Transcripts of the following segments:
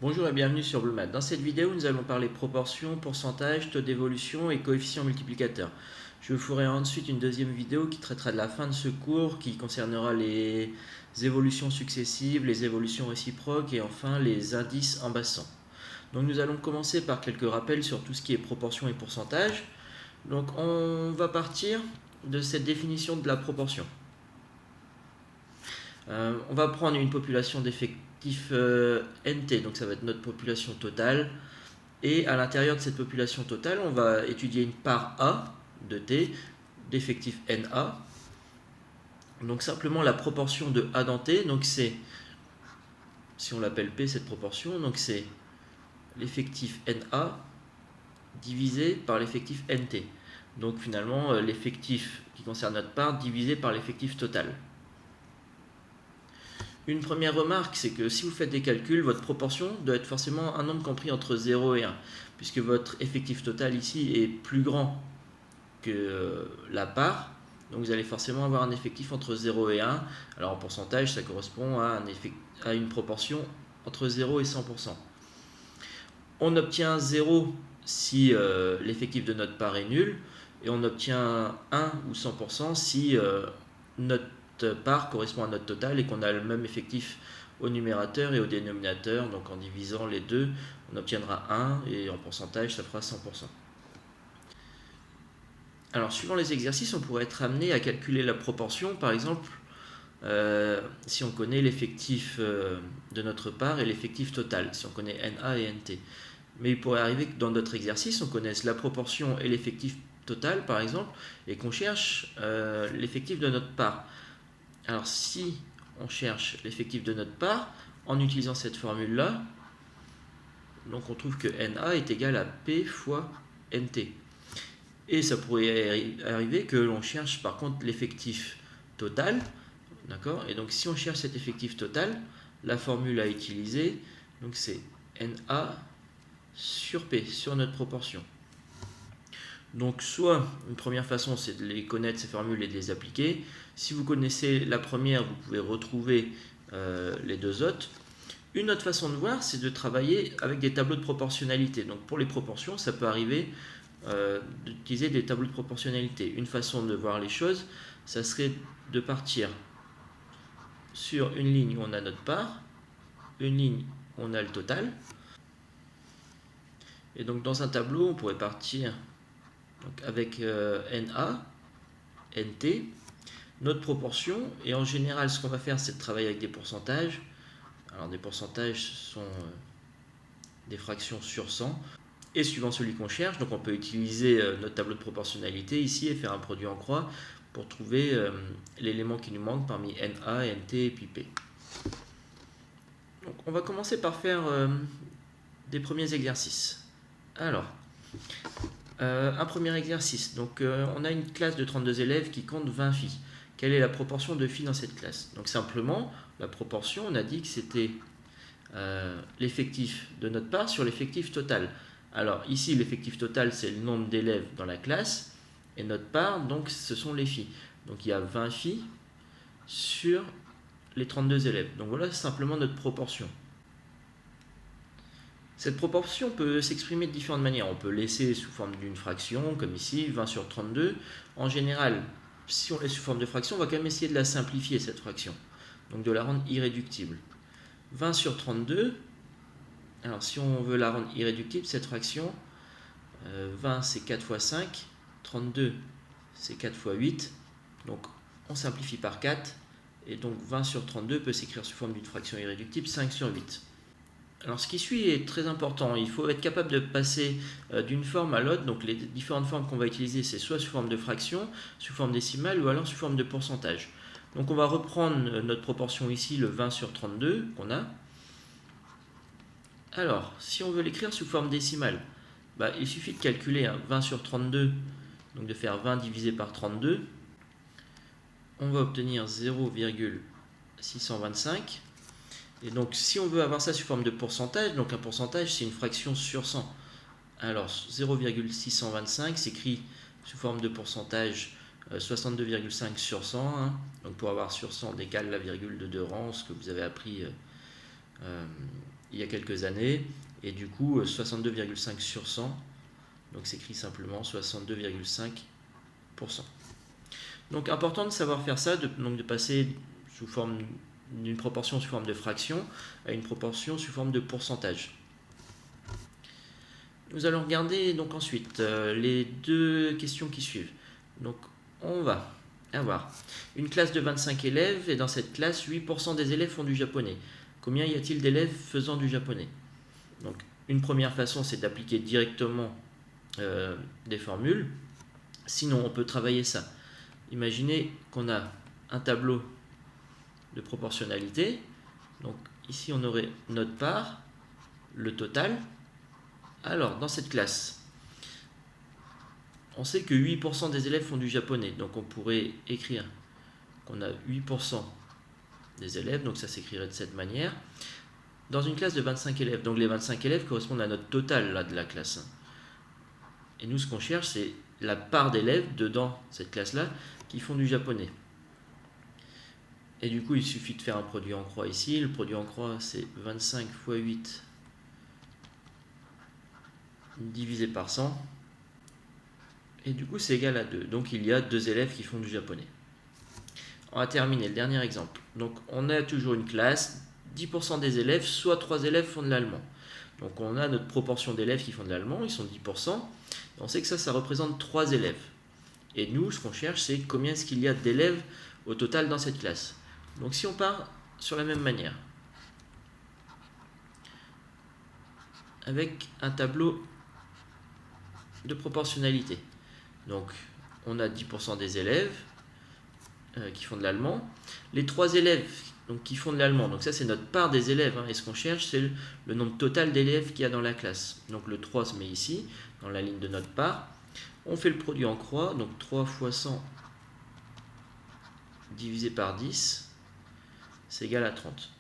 Bonjour et bienvenue sur BlueMath. Dans cette vidéo, nous allons parler proportions, pourcentage, taux d'évolution et coefficient multiplicateur. Je vous ferai ensuite une deuxième vidéo qui traitera de la fin de ce cours, qui concernera les évolutions successives, les évolutions réciproques et enfin les indices en bas 100. Donc nous allons commencer par quelques rappels sur tout ce qui est proportion et pourcentage. Donc on va partir de cette définition de la proportion. On va prendre une population d'effectifs NT, donc ça va être notre population totale. Et à l'intérieur de cette population totale, on va étudier une part A de T, d'effectifs NA. Donc simplement la proportion de A dans T, donc c'est, si on l'appelle P cette proportion, donc c'est l'effectif NA divisé par l'effectif NT. Donc finalement l'effectif qui concerne notre part divisé par l'effectif total. Une première remarque, c'est que si vous faites des calculs, votre proportion doit être forcément un nombre compris entre 0 et 1, puisque votre effectif total ici est plus grand que la part, donc vous allez forcément avoir un effectif entre 0 et 1. Alors en pourcentage, ça correspond à une proportion entre 0 et 100%. On obtient 0 si l'effectif de notre part est nul, et on obtient 1 ou 100% si notre part correspond à notre total et qu'on a le même effectif au numérateur et au dénominateur. Donc en divisant les deux, on obtiendra 1 et en pourcentage, ça fera 100%. Alors suivant les exercices, on pourrait être amené à calculer la proportion, par exemple, si on connaît l'effectif de notre part et l'effectif total, si on connaît NA et NT. Mais il pourrait arriver que dans notre exercice, on connaisse la proportion et l'effectif total, par exemple, et qu'on cherche l'effectif de notre part. Alors si on cherche l'effectif de notre part, en utilisant cette formule-là, donc on trouve que NA est égal à P fois NT. Et ça pourrait arriver que l'on cherche par contre l'effectif total, d'accord? Et donc si on cherche cet effectif total, la formule à utiliser, donc c'est NA sur P, sur notre proportion. Donc soit une première façon c'est de les connaître ces formules et de les appliquer. Si vous connaissez la première, vous pouvez retrouver les deux autres. Une autre façon de voir, c'est de travailler avec des tableaux de proportionnalité. Donc pour les proportions, ça peut arriver d'utiliser des tableaux de proportionnalité. Une façon de voir les choses, ça serait de partir sur une ligne où on a notre part, une ligne où on a le total. Et donc dans un tableau, on pourrait partir donc avec NA, NT, notre proportion, et en général ce qu'on va faire c'est de travailler avec des pourcentages. Alors des pourcentages sont des fractions sur 100, et suivant celui qu'on cherche, donc on peut utiliser notre tableau de proportionnalité ici et faire un produit en croix pour trouver l'élément qui nous manque parmi NA, NT et puis P. Donc on va commencer par faire des premiers exercices. Alors, un premier exercice. Donc on a une classe de 32 élèves qui compte 20 filles. Quelle est la proportion de filles dans cette classe? Donc simplement, la proportion, on a dit que c'était l'effectif de notre part sur l'effectif total. Alors ici, l'effectif total, c'est le nombre d'élèves dans la classe, et notre part, donc, ce sont les filles. Donc il y a 20 filles sur les 32 élèves. Donc voilà simplement notre proportion. Cette proportion peut s'exprimer de différentes manières. On peut laisser sous forme d'une fraction, comme ici, 20 sur 32. En général, si on laisse sous forme de fraction, on va quand même essayer de la simplifier, cette fraction. Donc de la rendre irréductible. 20 sur 32, alors si on veut la rendre irréductible, cette fraction, 20 c'est 4 fois 5, 32 c'est 4 fois 8, donc on simplifie par 4, et donc 20 sur 32 peut s'écrire sous forme d'une fraction irréductible, 5 sur 8. Alors ce qui suit est très important, il faut être capable de passer d'une forme à l'autre, donc les différentes formes qu'on va utiliser c'est soit sous forme de fraction, sous forme décimale ou alors sous forme de pourcentage. Donc on va reprendre notre proportion ici, le 20 sur 32 qu'on a. Alors, si on veut l'écrire sous forme décimale, il suffit de calculer 20 sur 32, donc de faire 20 divisé par 32. On va obtenir 0,625. Et donc, si on veut avoir ça sous forme de pourcentage, donc un pourcentage, c'est une fraction sur 100. Alors, 0,625 s'écrit sous forme de pourcentage 62,5 sur 100. Hein. Donc, pour avoir sur 100, on décale la virgule de 2 rangs, ce que vous avez appris il y a quelques années, et du coup 62,5 sur 100, donc c'est écrit simplement 62,5%. Donc important de savoir faire ça, donc de passer sous forme d'une proportion sous forme de fraction à une proportion sous forme de pourcentage. Nous allons regarder donc ensuite les deux questions qui suivent. Donc on va avoir une classe de 25 élèves et dans cette classe 8% des élèves font du japonais. Combien y a-t-il d'élèves faisant du japonais? Donc une première façon c'est d'appliquer directement des formules. Sinon on peut travailler ça. Imaginez qu'on a un tableau de proportionnalité. Donc ici on aurait notre part, le total. Alors dans cette classe, on sait que 8% des élèves font du japonais. Donc on pourrait écrire qu'on a 8% des élèves, donc ça s'écrirait de cette manière. Dans une classe de 25 élèves, donc les 25 élèves correspondent à notre total là, de la classe. Et nous ce qu'on cherche c'est la part d'élèves dedans cette classe-là qui font du japonais. Et du coup, il suffit de faire un produit en croix ici. Le produit en croix, c'est 25 fois 8 divisé par 100. Et du coup, c'est égal à 2. Donc, il y a 2 élèves qui font du japonais. On va terminer le dernier exemple. Donc, on a toujours une classe. 10% des élèves, soit 3 élèves font de l'allemand. Donc, on a notre proportion d'élèves qui font de l'allemand. Ils sont 10%. Et on sait que ça représente 3 élèves. Et nous, ce qu'on cherche, c'est combien est-ce qu'il y a d'élèves au total dans cette classe. Donc si on part sur la même manière, avec un tableau de proportionnalité. Donc on a 10% des élèves qui font de l'allemand. Les 3 élèves donc, qui font de l'allemand, donc ça c'est notre part des élèves, hein, et ce qu'on cherche c'est le nombre total d'élèves qu'il y a dans la classe. Donc le 3 se met ici, dans la ligne de notre part. On fait le produit en croix, donc 3 fois 100 divisé par 10. C'est égal à 30.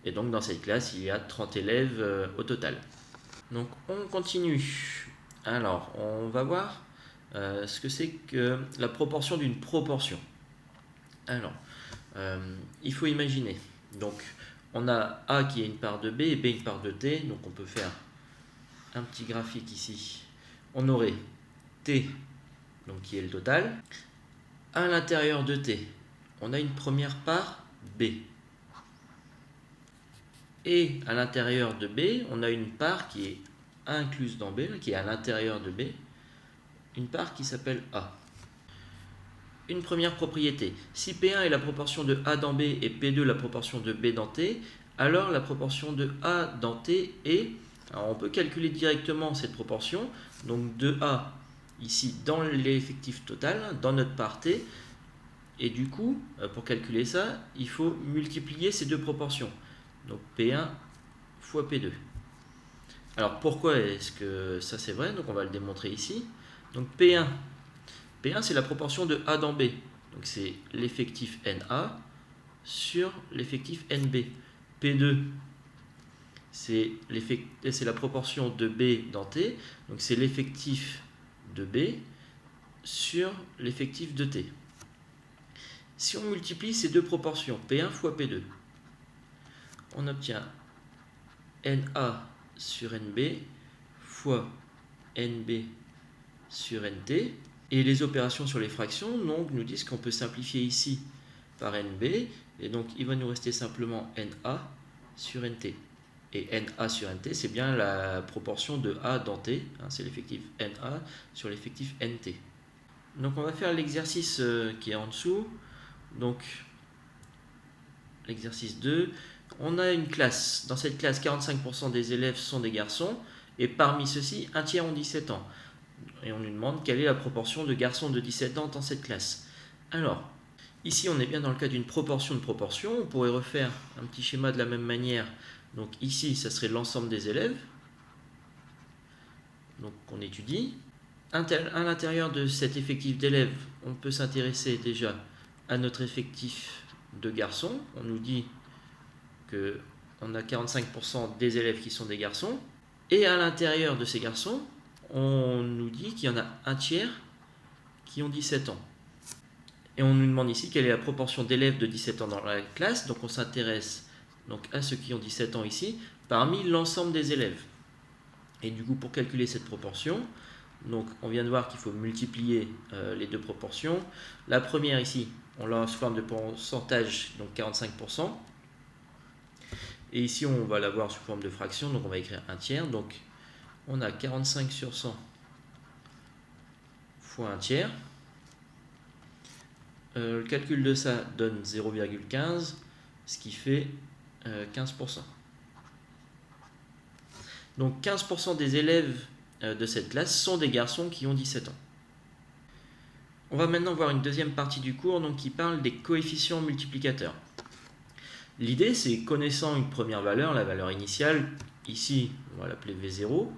Et donc dans cette classe, il y a 30 élèves au total. Donc on continue. Alors, on va voir ce que c'est que la proportion d'une proportion. Alors, il faut imaginer. Donc, on a A qui est une part de B et B une part de T. Donc on peut faire un petit graphique ici. On aurait T, donc qui est le total. À l'intérieur de T, on a une première part B. Et à l'intérieur de B, on a une part qui est incluse dans B, qui est à l'intérieur de B, une part qui s'appelle A. Une première propriété, si P1 est la proportion de A dans B et P2 la proportion de B dans T, alors la proportion de A dans T est, alors on peut calculer directement cette proportion, donc de A ici dans l'effectif total, dans notre part T, et du coup, pour calculer ça, il faut multiplier ces deux proportions. Donc P1 fois P2. Alors pourquoi est-ce que ça c'est vrai? Donc on va le démontrer ici. Donc P1 c'est la proportion de A dans B. Donc c'est l'effectif NA sur l'effectif NB. P2 c'est la proportion de B dans T. Donc c'est l'effectif de B sur l'effectif de T. Si on multiplie ces deux proportions, P1 fois P2, on obtient NA sur NB fois NB sur NT. Et les opérations sur les fractions donc, nous disent qu'on peut simplifier ici par NB. Et donc il va nous rester simplement NA sur NT. Et NA sur NT, c'est bien la proportion de A dans T. Hein, c'est l'effectif NA sur l'effectif NT. Donc on va faire l'exercice qui est en dessous. Donc l'exercice 2. On a une classe. Dans cette classe, 45% des élèves sont des garçons. Et parmi ceux-ci, un tiers ont 17 ans. Et on nous demande quelle est la proportion de garçons de 17 ans dans cette classe. Alors, ici on est bien dans le cas d'une proportion de proportion. On pourrait refaire un petit schéma de la même manière. Donc ici, ça serait l'ensemble des élèves. Donc on étudie. À l'intérieur de cet effectif d'élèves, on peut s'intéresser déjà à notre effectif de garçons. On nous dit qu'on a 45% des élèves qui sont des garçons. Et à l'intérieur de ces garçons, on nous dit qu'il y en a un tiers qui ont 17 ans. Et on nous demande ici quelle est la proportion d'élèves de 17 ans dans la classe. Donc on s'intéresse donc à ceux qui ont 17 ans ici. parmi l'ensemble des élèves. Et du coup, pour calculer cette proportion, donc on vient de voir qu'il faut multiplier les deux proportions. La première ici, on l'a sous forme de pourcentage, donc 45%. Et ici, on va l'avoir sous forme de fraction, donc on va écrire un tiers. Donc on a 45 sur 100 fois un tiers. Le calcul de ça donne 0,15, ce qui fait 15%. Donc 15% des élèves de cette classe sont des garçons qui ont 17 ans. On va maintenant voir une deuxième partie du cours donc, qui parle des coefficients multiplicateurs. L'idée, c'est connaissant une première valeur, la valeur initiale, ici on va l'appeler V0,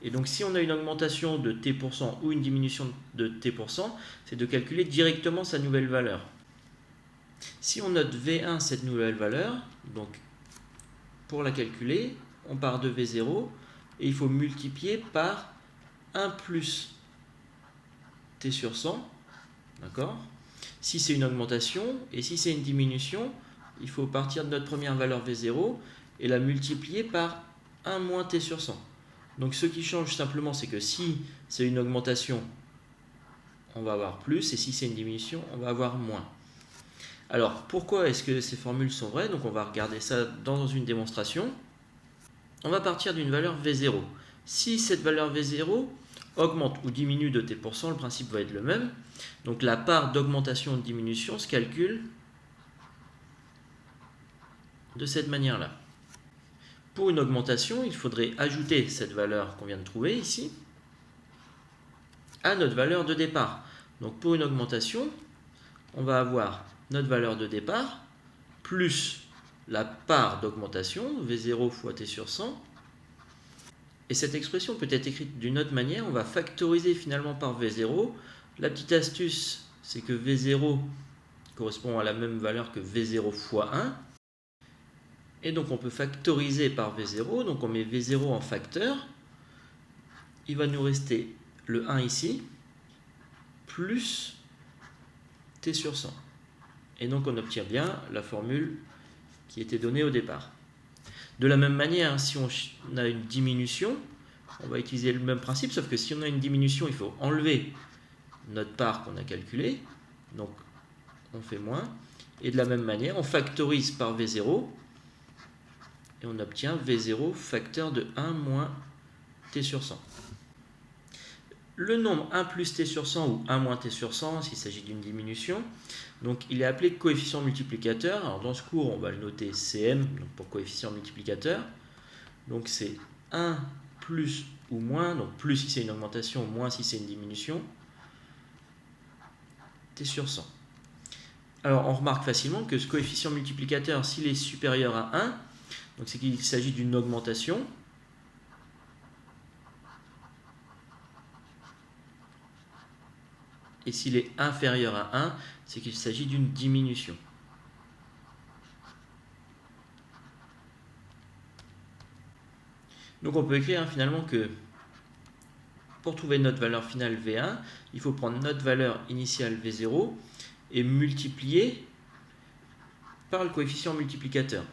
et donc si on a une augmentation de t% ou une diminution de t%, c'est de calculer directement sa nouvelle valeur. Si on note V1, cette nouvelle valeur, donc pour la calculer, on part de V0 et il faut multiplier par 1 plus t sur 100, d'accord? Si c'est une augmentation et si c'est une diminution, il faut partir de notre première valeur V0 et la multiplier par 1 moins t sur 100. Donc ce qui change simplement, c'est que si c'est une augmentation, on va avoir plus, et si c'est une diminution, on va avoir moins. Alors pourquoi est-ce que ces formules sont vraies? Donc on va regarder ça dans une démonstration. On va partir d'une valeur V0. Si cette valeur V0 augmente ou diminue de t%, le principe va être le même. Donc la part d'augmentation ou de diminution se calcule de cette manière-là. Pour une augmentation, il faudrait ajouter cette valeur qu'on vient de trouver ici à notre valeur de départ. Donc pour une augmentation, on va avoir notre valeur de départ plus la part d'augmentation, V0 fois t sur 100. Et cette expression peut être écrite d'une autre manière. On va factoriser finalement par V0. La petite astuce, c'est que V0 correspond à la même valeur que V0 fois 1. Et donc on peut factoriser par V0, donc on met V0 en facteur, il va nous rester le 1 ici, plus t sur 100. Et donc on obtient bien la formule qui était donnée au départ. De la même manière, si on a une diminution, on va utiliser le même principe, sauf que si on a une diminution, il faut enlever notre part qu'on a calculée, donc on fait moins, et de la même manière, on factorise par V0, et on obtient V0 facteur de 1 moins t sur 100. Le nombre 1 plus t sur 100 ou 1 moins t sur 100, s'il s'agit d'une diminution, donc il est appelé coefficient multiplicateur. Alors dans ce cours, on va le noter CM, donc pour coefficient multiplicateur. Donc c'est 1 plus ou moins, donc plus si c'est une augmentation, moins si c'est une diminution, t sur 100. Alors on remarque facilement que ce coefficient multiplicateur, s'il est supérieur à 1, donc c'est qu'il s'agit d'une augmentation. Et s'il est inférieur à 1, c'est qu'il s'agit d'une diminution. Donc on peut écrire finalement que pour trouver notre valeur finale V1, il faut prendre notre valeur initiale V0 et multiplier par le coefficient multiplicateur.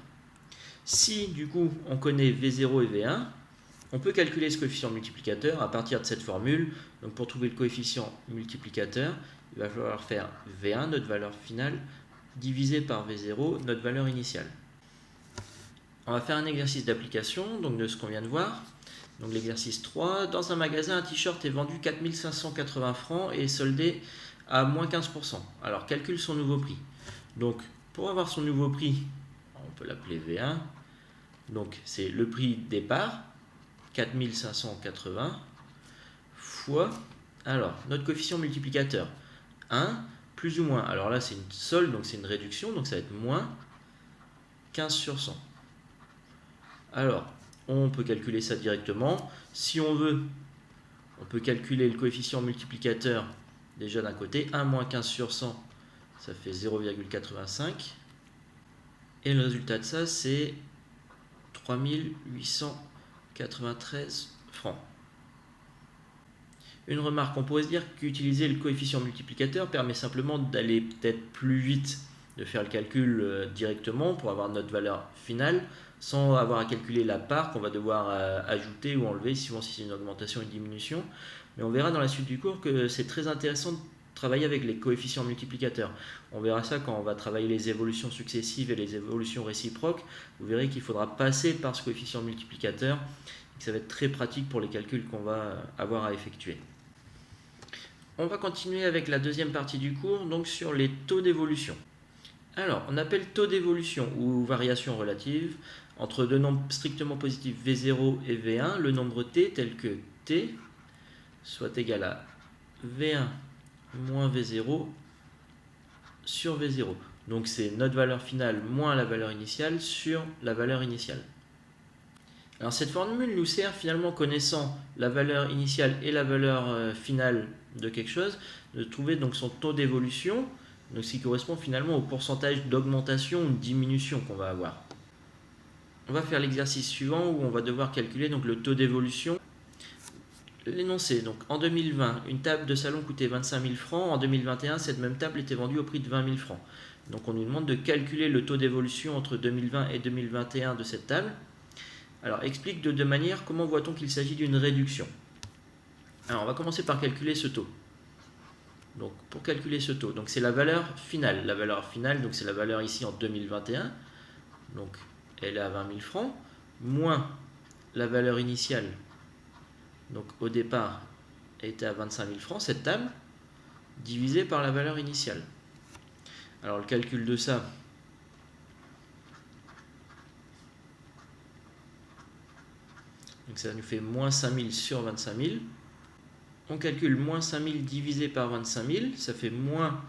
Si du coup on connaît V0 et V1, on peut calculer ce coefficient multiplicateur à partir de cette formule. Donc pour trouver le coefficient multiplicateur, il va falloir faire V1, notre valeur finale, divisé par V0, notre valeur initiale. On va faire un exercice d'application donc de ce qu'on vient de voir. Donc l'exercice 3, dans un magasin, un t-shirt est vendu 4 580 francs et est soldé à moins 15%. Alors calcule son nouveau prix. Donc pour avoir son nouveau prix, on peut l'appeler V1. Donc c'est le prix départ, 4 580, fois, alors notre coefficient multiplicateur, 1, plus ou moins, alors là c'est une solde, donc c'est une réduction, donc ça va être moins 15 sur 100. Alors, on peut calculer ça directement. Si on veut, on peut calculer le coefficient multiplicateur déjà d'un côté. 1 moins 15 sur 100, ça fait 0,85. Et le résultat de ça, c'est 3893 francs. Une remarque, on pourrait se dire qu'utiliser le coefficient multiplicateur permet simplement d'aller peut-être plus vite, de faire le calcul directement pour avoir notre valeur finale, sans avoir à calculer la part qu'on va devoir ajouter ou enlever, suivant si c'est une augmentation ou une diminution. Mais on verra dans la suite du cours que c'est très intéressant de travailler avec les coefficients multiplicateurs. On verra ça quand on va travailler les évolutions successives et les évolutions réciproques. Vous verrez qu'il faudra passer par ce coefficient multiplicateur et que ça va être très pratique pour les calculs qu'on va avoir à effectuer. On va continuer avec la deuxième partie du cours, donc sur les taux d'évolution. Alors, on appelle taux d'évolution ou variation relative entre deux nombres strictement positifs V0 et V1, le nombre t tel que t soit égal à V1 moins V0 sur V0. Donc c'est notre valeur finale moins la valeur initiale sur la valeur initiale. Alors cette formule nous sert finalement, connaissant la valeur initiale et la valeur finale de quelque chose, de trouver donc son taux d'évolution, donc ce qui correspond finalement au pourcentage d'augmentation ou de diminution qu'on va avoir. On va faire l'exercice suivant où on va devoir calculer donc le taux d'évolution. L'énoncé, donc en 2020, une table de salon coûtait 25 000 francs, en 2021, cette même table était vendue au prix de 20 000 francs. Donc on nous demande de calculer le taux d'évolution entre 2020 et 2021 de cette table. Alors explique de deux manières comment voit-on qu'il s'agit d'une réduction. Alors on va commencer par calculer ce taux. Donc pour calculer ce taux, donc c'est la valeur finale. La valeur finale, donc c'est la valeur ici en 2021, donc elle est à 20 000 francs, moins la valeur initiale, donc au départ elle était à 25 000 francs, cette table, divisée par la valeur initiale. Alors le calcul de ça, donc ça nous fait moins 5 000 sur 25 000. On calcule moins 5 000 divisé par 25 000, ça fait moins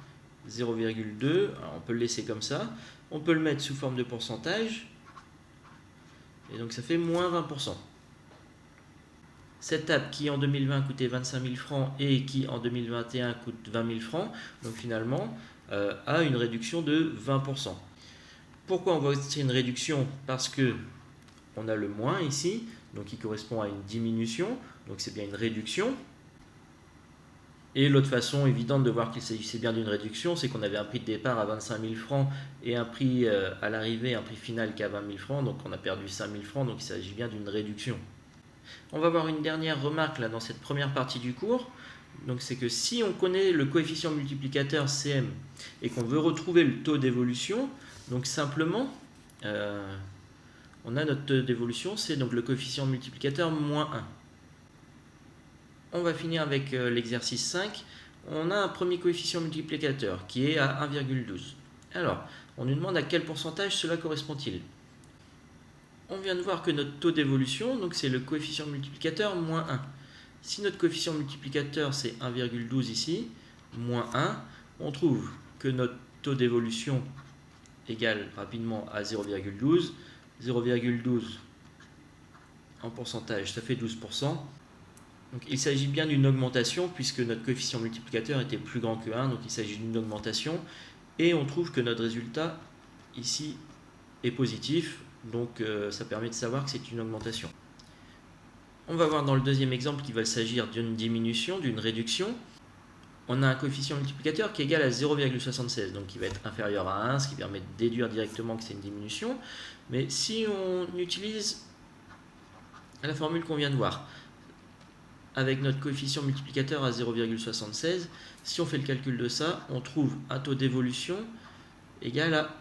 0,2. Alors on peut le laisser comme ça. On peut le mettre sous forme de pourcentage. Et donc ça fait moins 20%. Cette table qui en 2020 coûtait 25 000 francs et qui en 2021 coûte 20 000 francs, donc finalement a une réduction de 20%. Pourquoi on voit que c'est une réduction? Parce que on a le moins ici, donc qui correspond à une diminution, donc c'est bien une réduction. Et l'autre façon évidente de voir qu'il s'agissait bien d'une réduction, c'est qu'on avait un prix de départ à 25 000 francs et un prix à l'arrivée, un prix final qui est à 20 000 francs, donc on a perdu 5 000 francs, donc il s'agit bien d'une réduction. On va voir une dernière remarque là dans cette première partie du cours, donc c'est que si on connaît le coefficient multiplicateur CM et qu'on veut retrouver le taux d'évolution, donc simplement, on a notre taux d'évolution, c'est donc le coefficient multiplicateur moins 1. On va finir avec l'exercice 5. On a un premier coefficient multiplicateur qui est à 1,12. Alors, on nous demande à quel pourcentage cela correspond-il. On vient de voir que notre taux d'évolution, donc c'est le coefficient multiplicateur moins 1. Si notre coefficient multiplicateur c'est 1,12 ici, moins 1, on trouve que notre taux d'évolution égale rapidement à 0,12. 0,12 en pourcentage, ça fait 12%. Donc il s'agit bien d'une augmentation puisque notre coefficient multiplicateur était plus grand que 1, donc il s'agit d'une augmentation. Et on trouve que notre résultat ici est positif, donc ça permet de savoir que c'est une augmentation. On va voir dans le deuxième exemple qu'il va s'agir d'une diminution, d'une réduction. On a un coefficient multiplicateur qui est égal à 0,76, donc qui va être inférieur à 1, ce qui permet de déduire directement que c'est une diminution. Mais si on utilise la formule qu'on vient de voir, avec notre coefficient multiplicateur à 0,76, si on fait le calcul de ça, on trouve un taux d'évolution égal à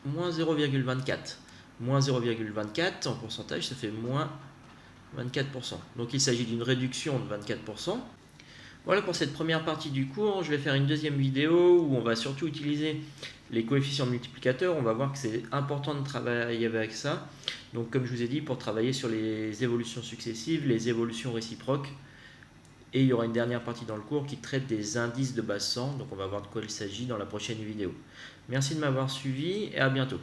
moins 0,24. Moins 0,24 en pourcentage, ça fait moins 24%. Donc il s'agit d'une réduction de 24%. Voilà pour cette première partie du cours. Je vais faire une deuxième vidéo où on va surtout utiliser les coefficients multiplicateurs. On va voir que c'est important de travailler avec ça. Donc comme je vous ai dit, pour travailler sur les évolutions successives, les évolutions réciproques. Et il y aura une dernière partie dans le cours qui traite des indices de base 100. Donc on va voir de quoi il s'agit dans la prochaine vidéo. Merci de m'avoir suivi et à bientôt.